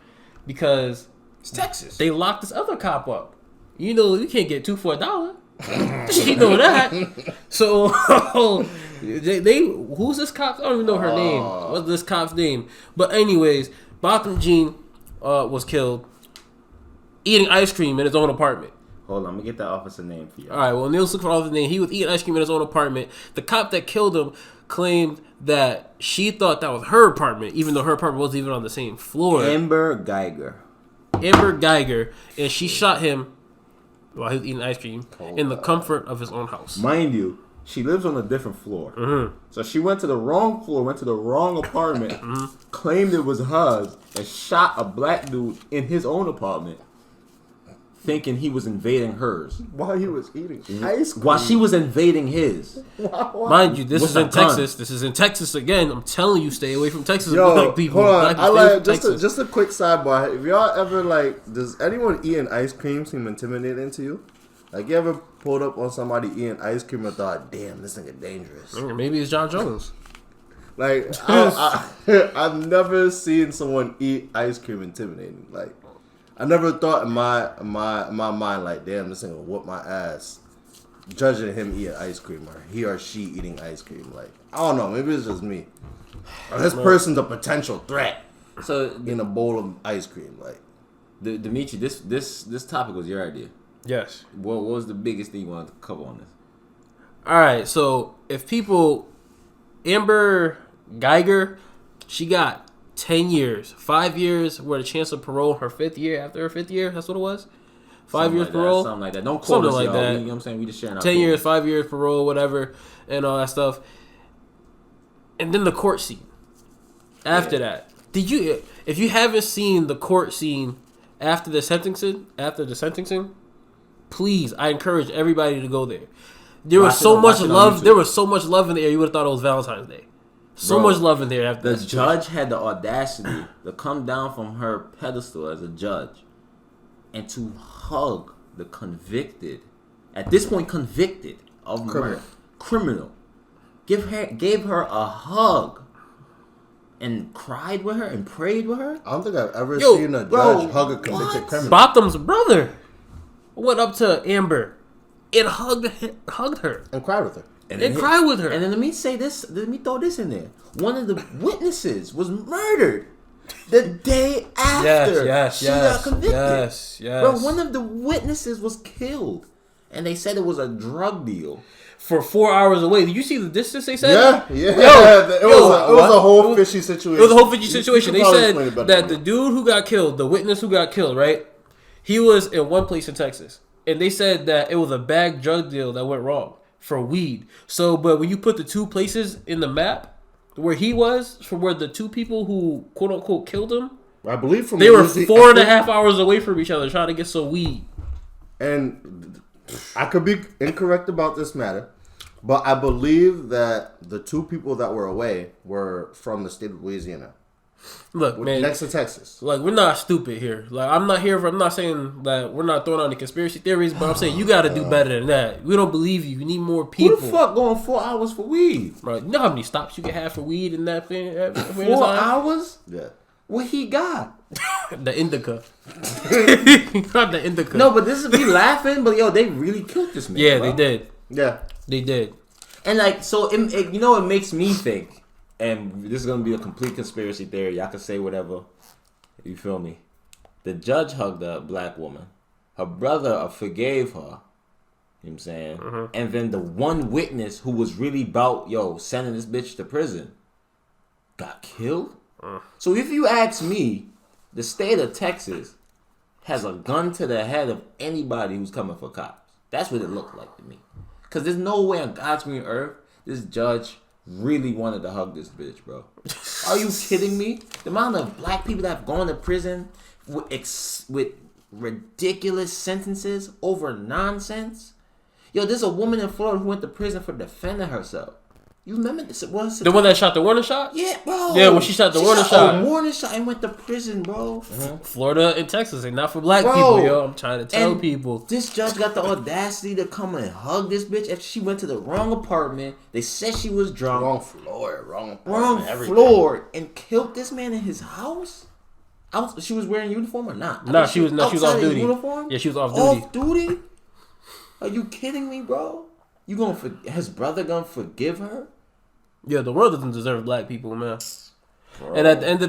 because it's Texas. They locked this other cop up. You know, you can't get two for $1. You know that. So they who's this cop? I don't even know her name. What's this cop's name? But anyways, Botham Jean was killed eating ice cream in his own apartment. Hold on, I'm gonna get that officer name for you. All right, well, Neil's looking for officer name. He was eating ice cream in his own apartment. The cop that killed him claimed that she thought that was her apartment, even though her apartment wasn't even on the same floor. Amber Geiger, and she shot him while he was eating ice cream in the comfort of his own house. Mind you, she lives on a different floor. So she went to the wrong floor, went to the wrong apartment, claimed it was hers, and shot a black dude in his own apartment, thinking he was invading hers. While he was eating ice cream. While she was invading his. Mind you, this is in Texas. This is in Texas again. I'm telling you, stay away from Texas. Yo, black people. Hold on. Black I like Texas. just a quick sidebar. If y'all ever does anyone eating ice cream seem intimidating to you? Like, you ever pulled up on somebody eating ice cream and thought, "Damn, this nigga dangerous." Maybe it's John Jones. Like, I've never seen someone eat ice cream intimidating. Like, I never thought in my mind, like, damn, this nigga whoop my ass, judging him eating ice cream or he or she eating ice cream. Like, I don't know, maybe it's just me. Or this person's a potential threat. So in a bowl of ice cream, like. Dimitri, this topic was your idea. Yes. What was the biggest thing you wanted to cover on this? All right, so if people, Amber Geiger, she got 10 years, 5 years with a chance of parole. Her 5th year, after her 5th year, that's what it was. 5 years parole, something like that. Don't quote us, like y'all. that. You know what I'm saying? We just sharing our 10 opinion. years, 5 years parole, whatever, and all that stuff. And then the court scene. After that, if you haven't seen the court scene after the sentencing, please, I encourage everybody to go there. There was so much love. There was so much love in the air. You would have thought it was Valentine's Day. So much love in there. After the judge had the audacity to come down from her pedestal as a judge and to hug the convicted, at this point convicted of murder, criminal. Gave her a hug and cried with her and prayed with her. I don't think I've ever seen a judge hug a convicted criminal. Botham's brother went up to Amber and hugged her and cried with her. And cried with her. And then let me say this. Let me throw this in there. One of the witnesses was murdered the day after she got convicted. Yes. Bro, one of the witnesses was killed, and they said it was a drug deal. For 4 hours away. Did you see the distance they said? Yeah. It was a whole fishy situation. It was a whole fishy situation. They said that the dude who got killed, the witness who got killed, right? He was in one place in Texas. And they said that it was a bag drug deal that went wrong for weed. So, but when you put the two places in the map, where he was, from where the two people who quote unquote killed him, I believe from they were 4.5 hours away from each other trying to get some weed. And I could be incorrect about this matter, but I believe that the two people that were away were from the state of Louisiana. Look, man, next to Texas. Like, we're not stupid here. Like, I'm not saying that we're not throwing out any conspiracy theories, but I'm saying you got to do better than that. We don't believe you. You need more people. Who the fuck going 4 hours for weed? Bro, you know how many stops you can have for weed in that thing? 4 hours? Yeah. What he got? The indica. He got the indica. No, but this is me laughing, but yo, they really killed this man. Yeah, bro. they did. Yeah. They did. And like, so it you know, it makes me think. And this is going to be a complete conspiracy theory. Y'all can say whatever. You feel me? The judge hugged a black woman. Her brother forgave her. You know what I'm saying? Mm-hmm. And then the one witness who was really about, sending this bitch to prison got killed. So if you ask me, the state of Texas has a gun to the head of anybody who's coming for cops. That's what it looked like to me. Because there's no way on God's green earth this judge really wanted to hug this bitch, bro. Are you kidding me? The amount of black people that have gone to prison with ridiculous sentences over nonsense. Yo, there's a woman in Florida who went to prison for defending herself. You remember this? The one that shot the warning shot? Yeah, bro. Yeah, when she shot the warning shot. A warning shot and went to prison, bro. Mm-hmm. Florida and Texas ain't not for black people, yo. I'm trying to tell people. This judge got the audacity to come and hug this bitch after she went to the wrong apartment. They said she was drunk. Wrong floor, wrong floor, and killed this man in his house. She was wearing uniform or not? No, she was off duty. Uniform? Yeah, she was off duty. Off duty? Are you kidding me, bro? His brother gonna forgive her? Yeah, the world doesn't deserve black people, man. Bro. And at the end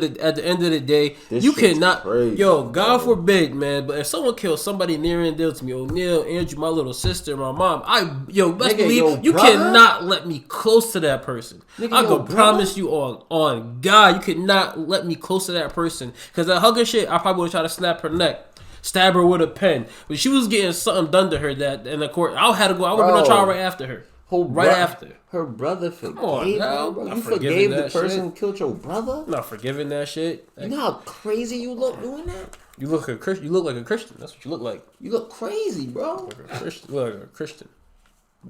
of the day, you cannot. Crazy, God forbid, man. But if someone kills somebody near and dear to me, O'Neal, Andrew, my little sister, my mom, best believe you cannot let me close to that person. I can promise you on God, you cannot let me close to that person. Because that hugging shit, I probably would try to snap her neck. Stab her with a pen. When she was getting something done to her that in the court, I had to go. I would have been on trial right after her. After. Her brother forgave her, bro. You forgave the person who killed your brother? I'm not forgiving that shit. You know how crazy you look doing that? You look like a Christian. That's what you look like. You look crazy, bro. You look like a Christian.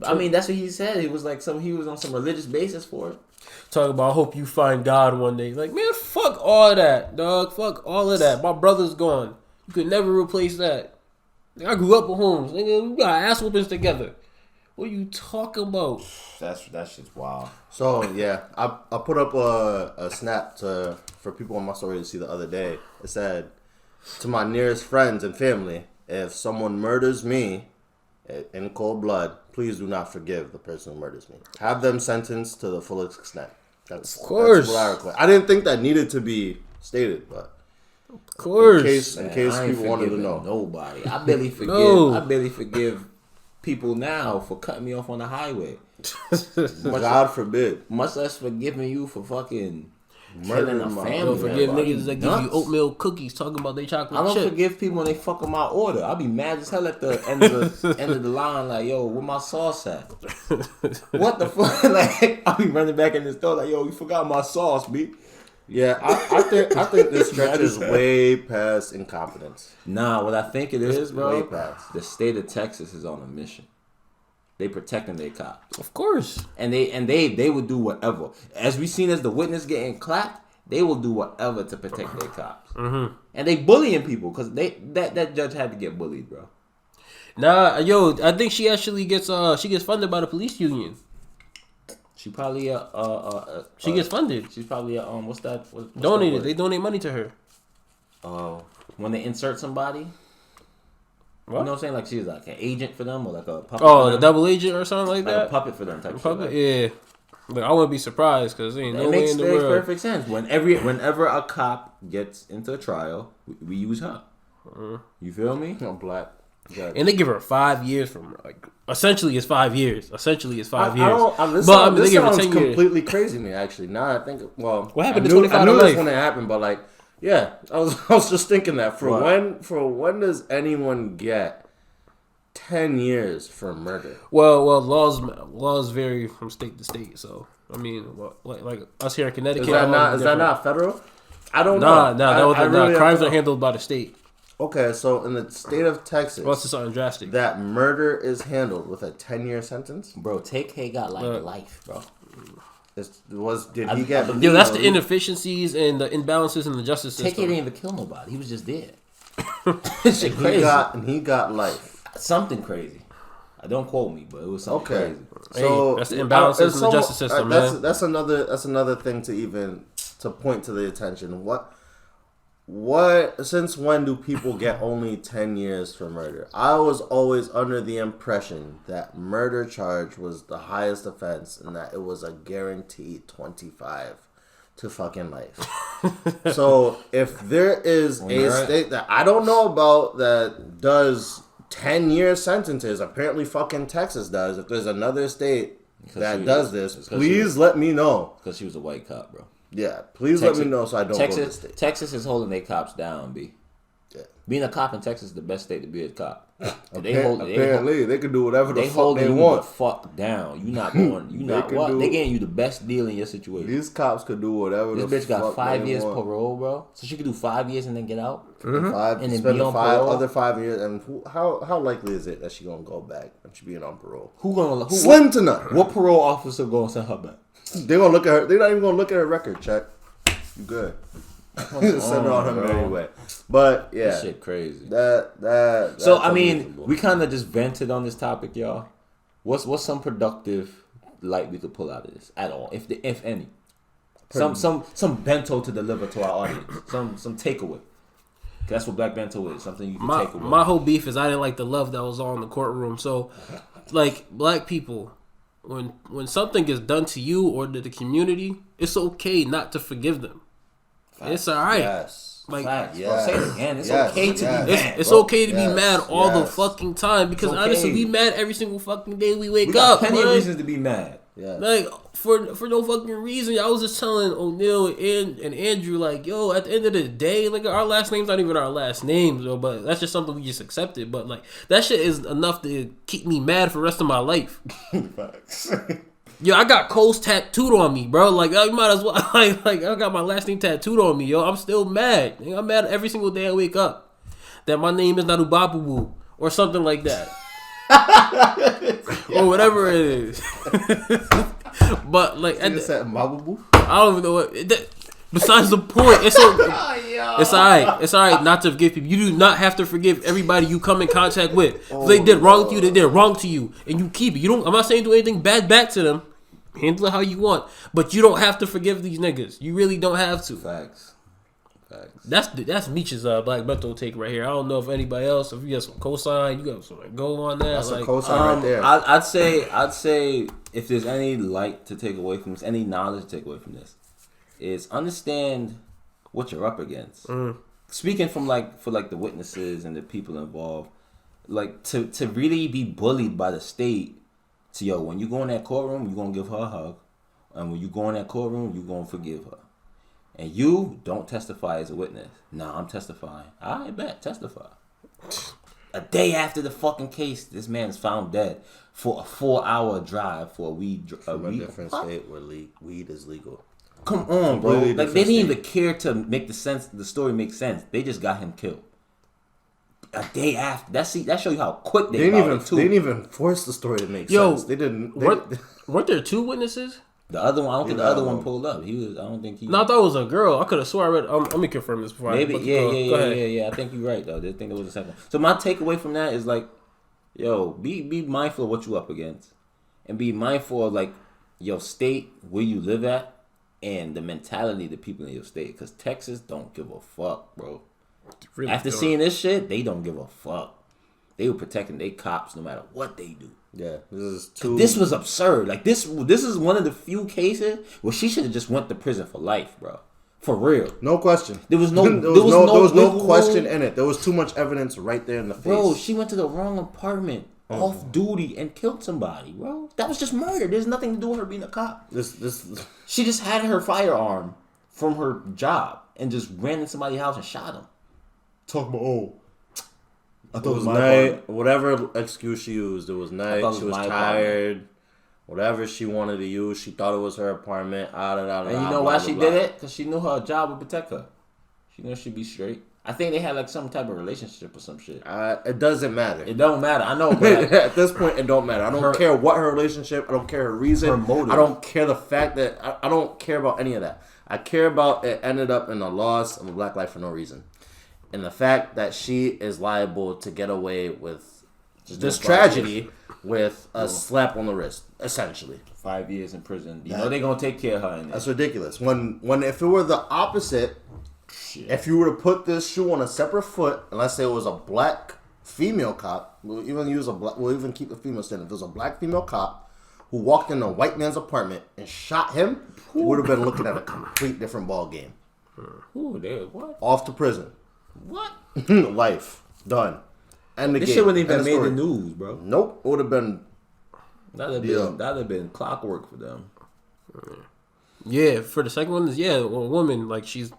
I mean, that's what he said. It was like he was on some religious basis for it. Talk about, I hope you find God one day. Like, man, fuck all that, dog. Fuck all of that. My brother's gone. You could never replace that. I grew up with Holmes. Nigga, we got ass whoopings together. What are you talking about? That shit's wild. So yeah, I put up a snap for people on my story to see the other day. It said, "To my nearest friends and family, if someone murders me in cold blood, please do not forgive the person who murders me. Have them sentenced to the fullest extent." Of course. That's what I request. I didn't think that needed to be stated, but of course, in case people wanted to know. Nobody. I barely forgive people now for cutting me off on the highway. God forbid. Much less forgiving you for fucking murdering a family. I don't forgive niggas that give you oatmeal cookies talking about they chocolate chip. I don't forgive people when they fuck up my order. I'll be mad as hell at the end of the line, like, yo, where my sauce at? What the fuck? Like, I'll be running back in the store like, yo, you forgot my sauce, B. Yeah, I think this stretches way past incompetence. Nah, what I think it is, bro, way past. the state of Texas is on a mission. They protecting their cops. Of course. And they would do whatever. As we seen as the witness getting clapped, they will do whatever to protect their cops. Mm-hmm. And they bullying people because that judge had to get bullied, bro. Nah, I think she actually gets funded by the police union. She probably she gets funded. She's probably what's that? Donated. They donate money to her. When they insert somebody. What? You know what I'm saying? Like she's like an agent for them or like a puppet. Oh, a double agent or something like that. A puppet for them type of puppet, shit. Yeah. But I wouldn't be surprised because ain't no way in the world. It makes perfect sense. Whenever a cop gets into a trial, we use her. You feel me? No, black. Exactly. And they give her 5 years from essentially it's 5 years. This sounds they give her 10 completely crazy to me actually. Now I think what happened to 25 I knew to life? This when it happened, but like yeah, I was just thinking that when does anyone get 10 years for murder? Well, laws vary from state to state, so I mean, like us here in Connecticut. Is that not federal? I don't know. Crimes are handled by the state. Okay, so in the state of Texas, what's something drastic? That murder is handled with a 10-year sentence. Bro, TK got life, bro. Did he get? Yo, that's the inefficiencies and the imbalances in the justice system. TK didn't even kill nobody. He was just dead. Shit crazy. He got life. Something crazy. Don't quote me, but it was something crazy. So that's the imbalances in the justice system, man. That's another thing to point to the attention. Since when do people get only 10 years for murder? I was always under the impression that murder charge was the highest offense and that it was a guaranteed 25 to fucking life. So if there is a state that I don't know about that does 10-year sentences, apparently fucking Texas does. If there's another state that does this, please let me know. Because she was a white cop, bro. Yeah, please let me know so I don't go to the state. Texas is holding their cops down, B. Yeah. Being a cop in Texas is the best state to be a cop. Apparently, they can do whatever the fuck they want. The fuck down. You not going. You not what? They getting you the best deal in your situation. These cops could do whatever. This bitch got 5 years parole, bro. So she could do 5 years and then get out. Mm-hmm. And then be on parole. Other 5 years. And how likely is it that she gonna go back and she being on parole? Slim to none. What parole officer gonna send her back? They gonna look at her. They're not even gonna look at her record. Check. You good? Send her on her anyway. But yeah, this shit crazy. So I mean, we kind of just vented on this topic, y'all. What's some productive light we could pull out of this at all, if any? Some bento to deliver to our audience. Some takeaway. That's what Black Bento is. Something you can take away. My whole beef is I didn't like the love that was all in the courtroom. So, like, black people, when something is done to you or to the community, it's okay not to forgive them. Facts. It's all right. Yes. Like, yes. Say it again. It's okay to be mad. It's okay to be mad all the fucking time because honestly, we mad every single fucking day we wake up. Plenty of reasons to be mad. Yeah. Like for no fucking reason. I was just telling O'Neal and Andrew, like, yo, at the end of the day, like, our last names aren't even our last names, though, but that's just something we just accepted. But like, that shit is enough to keep me mad for the rest of my life. Facts. Yo, I got Cole's tattooed on me, bro. Like, you might as well. Like, I got my last name tattooed on me, yo. I'm still mad. I'm mad every single day I wake up that my name is not Ubapubu or something like that. Or whatever it is. But like, I don't even know what. Besides the point, it's alright. It's alright not to forgive people. You do not have to forgive everybody you come in contact with. If they did wrong to you, they did wrong to you, and you keep it. You don't. I'm not saying do anything bad back to them. Handle it how you want, but you don't have to forgive these niggas. You really don't have to. Facts. That's Meech's Black Bento take right here. I don't know if anybody else, if you got some cosign, you got some go on that. That's like, a cosign right there. I'd say if there's any light to take away from this, any knowledge to take away from this, is understand what you're up against. Speaking for the witnesses and the people involved, like to really be bullied by the state. To when you go in that courtroom, you're gonna give her a hug, and when you go in that courtroom, you're gonna forgive her. And you don't testify as a witness. Nah, I'm testifying. I bet, testify. A day after the fucking case, this man is found dead for a 4-hour drive for a weed. From a different state where weed is legal. Come on, bro. Like, they didn't even care to make the story make sense. They just got him killed. A day after. That show you how quick they didn't even force the story to make sense. They didn't. Weren't there 2 witnesses? The other one, I don't think the other one pulled up. I don't think he. No, I thought it was a girl. I could have swore I read. Let me confirm this before. Maybe, yeah. I think you're right though. I think it was the second. So my takeaway from that is like, be mindful of what you up against, and be mindful of like your state, where you live at, and the mentality of the people in your state. Because Texas don't give a fuck, bro. Really After seeing this shit, they don't give a fuck. They were protecting their cops no matter what they do. Yeah, this was absurd. Like this is one of the few cases where she should have just went to prison for life, bro. For real. No question. There was no question in it. There was too much evidence right there in the face. Bro, she went to the wrong apartment off duty and killed somebody, bro. That was just murder. There's nothing to do with her being a cop. She just had her firearm from her job and just ran in somebody's house and shot him. Talk about I thought it was night. Whatever excuse she used, it was night. She was tired. whatever she wanted to use. She thought it was her apartment. And you know why she did it? Because she knew her job would protect her. She knew she'd be straight. I think they had like some type of relationship or some shit. It doesn't matter. It don't matter. I know, but at this point, it don't matter. I don't care what her relationship. I don't care her reason. Her motive. I don't care the fact that I don't care about any of that. I care about it ended up in the loss of a black life for no reason, and the fact that she is liable to get away with this tragedy with a slap on the wrist, essentially. 5 years in prison. You know they're gonna take care of her. That's ridiculous. When if it were the opposite. Shit. If you were to put this shoe on a separate foot, and let's say it was a black female cop, we'll even keep the female standard. If it was a black female cop who walked in a white man's apartment and shot him, we would have been looking at a complete different ball game. What? Off to prison. What? Life. Done. And the this game. shit wouldn't even made the news, bro. Nope. It would have been... That'd have been clockwork for them. Yeah, for the second one, a woman, like, she's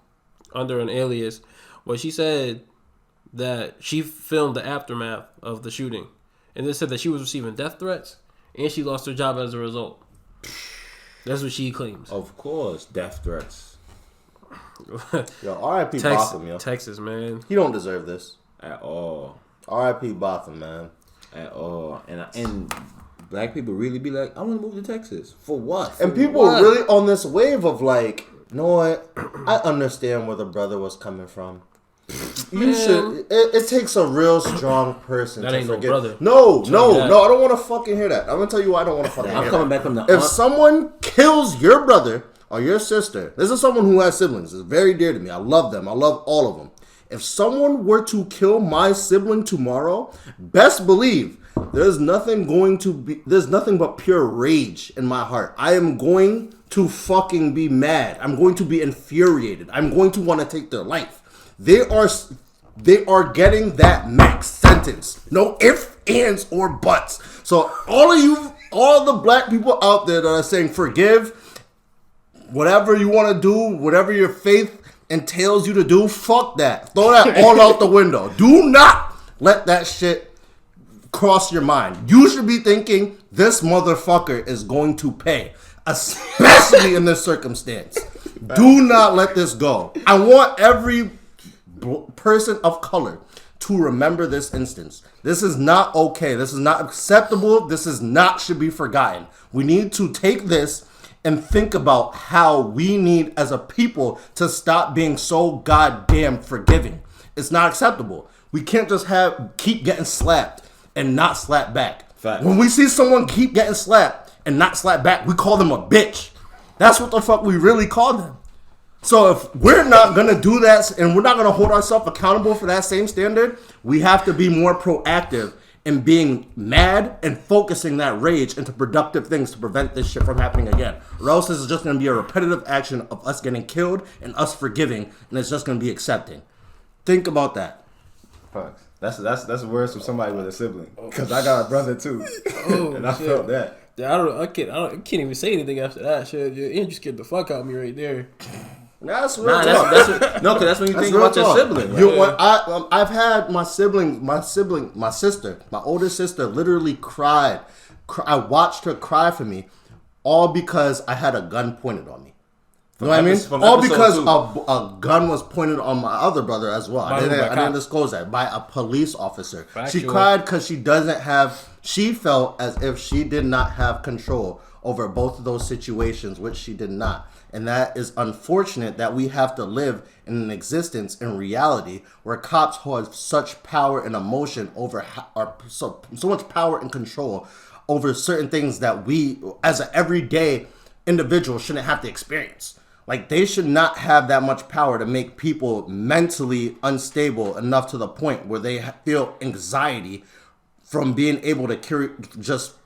under an alias. Well, she said that she filmed the aftermath of the shooting. And they said that she was receiving death threats and she lost her job as a result. That's what she claims. Of course, death threats. Yo, R.I.P. Botham, yo. Texas, man. He don't deserve this. At all. R.I.P. Botham, man. At all. And black people really be like, I want to move to Texas. For what? And people are really on this wave of like, you know what? I understand where the brother was coming from. You should. It takes a real strong person that to ain't forgive. No brother. No. I don't want to fucking hear that. I'm gonna tell you why I don't want to fucking hear that. I'm coming back from the. If someone kills your brother or your sister, this is someone who has siblings. It's very dear to me. I love them. I love all of them. If someone were to kill my sibling tomorrow, best believe there's nothing but pure rage in my heart. I am going to fucking be mad. I'm going to be infuriated. I'm going to want to take their life. They are getting that max sentence. No ifs, ands, or buts. So all the black people out there that are saying forgive, whatever you want to do, whatever your faith entails you to do, fuck that. Throw that all out the window. Do not let that shit cross your mind. You should be thinking this motherfucker is going to pay, especially in this circumstance. Do not let this go. I want every person of color to remember this instance. This is not okay. This is not acceptable. This should be forgotten. We need to take this and think about how we need as a people to stop being so goddamn forgiving. It's not acceptable. We can't just keep getting slapped and not slap back. Fact. When we see someone keep getting slapped and not slap back, we call them a bitch. That's what the fuck we really call them. So if we're not going to do that and we're not going to hold ourselves accountable for that same standard, we have to be more proactive in being mad and focusing that rage into productive things to prevent this shit from happening again. Or else this is just going to be a repetitive action of us getting killed and us forgiving, and it's just going to be accepting. Think about that. Facts. That's worse from somebody with a sibling. Because I got a brother too. And I felt that. Yeah, I can't even say anything after that shit. Andrew scared the fuck out of me right there. That's real talk. Because that's when you think about your sibling. Right? I've had my sister, my older sister, literally cried. I watched her cry for me, all because I had a gun pointed on me. You know what I mean? All because a gun was pointed on my other brother as well. I didn't disclose that. By a police officer. Factual. She cried because she felt as if she did not have control over both of those situations, which she did not. And that is unfortunate that we have to live in an existence in reality where cops hold such power and emotion over, or so much power and control over certain things that we, as an everyday individual, shouldn't have to experience. Like, they should not have that much power to make people mentally unstable enough to the point where they feel anxiety from being able to just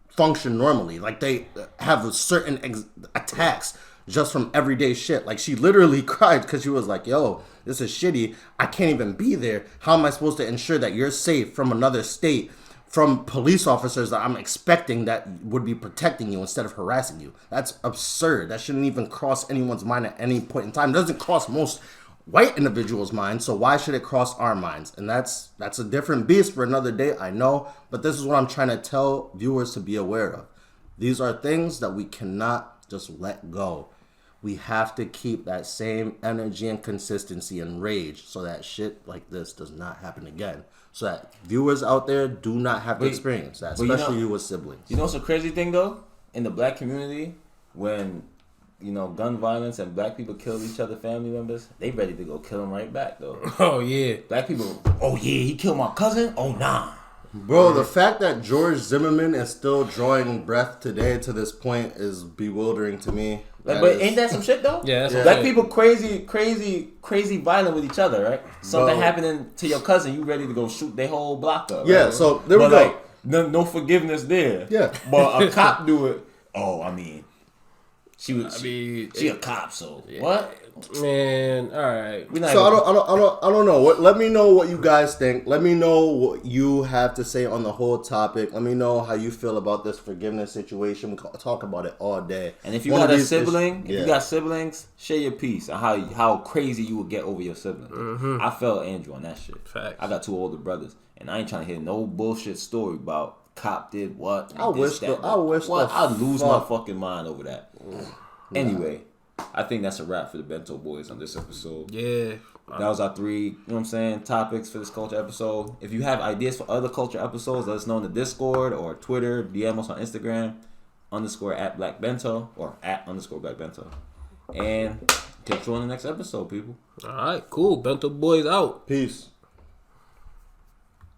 function normally. Like, they have certain attacks just from everyday shit. Like, she literally cried because she was like, yo, this is shitty. I can't even be there. How am I supposed to ensure that you're safe from another state, from police officers that I'm expecting that would be protecting you instead of harassing you? That's absurd. That shouldn't even cross anyone's mind at any point in time. It doesn't cross most white individuals' minds, so why should it cross our minds? And that's a different beast for another day, I know, but this is what I'm trying to tell viewers to be aware of. These are things that we cannot just let go. We have to keep that same energy and consistency and rage so that shit like this does not happen again. So that viewers out there do not have to experience that, especially you with siblings. You know what's a crazy thing, though? In the black community, when, gun violence and black people kill each other, family members, they ready to go kill them right back, though. Oh, yeah. Black people, oh, yeah, he killed my cousin? Oh, nah. Bro, the fact that George Zimmerman is still drawing breath today to this point is bewildering to me. Ain't that some shit though? Yeah, that's Black people crazy violent with each other, right? Something happening to your cousin, you ready to go shoot their whole block up. Yeah, right? so there we go. No forgiveness there. Yeah. But a cop do it. Oh, I mean, she a cop, so yeah. what? Man, all right. So I don't know. Let me know what you guys think. Let me know what you have to say on the whole topic. Let me know how you feel about this forgiveness situation. We can talk about it all day. And if you got a sibling, if you got siblings, share your piece on how crazy you would get over your sibling. Mm-hmm. I felt Andrew on that shit. Facts. I got 2 older brothers, and I ain't trying to hear no bullshit story about cop did what. I wish I'd lose my fucking mind over that. Anyway, I think that's a wrap for the Bento Boys on this episode. Yeah. That was our 3, topics for this culture episode. If you have ideas for other culture episodes, let us know in the Discord or Twitter, DM us on Instagram, _ @Black Bento or @ Black Bento. And catch you on the next episode, people. All right, cool. Bento Boys out. Peace.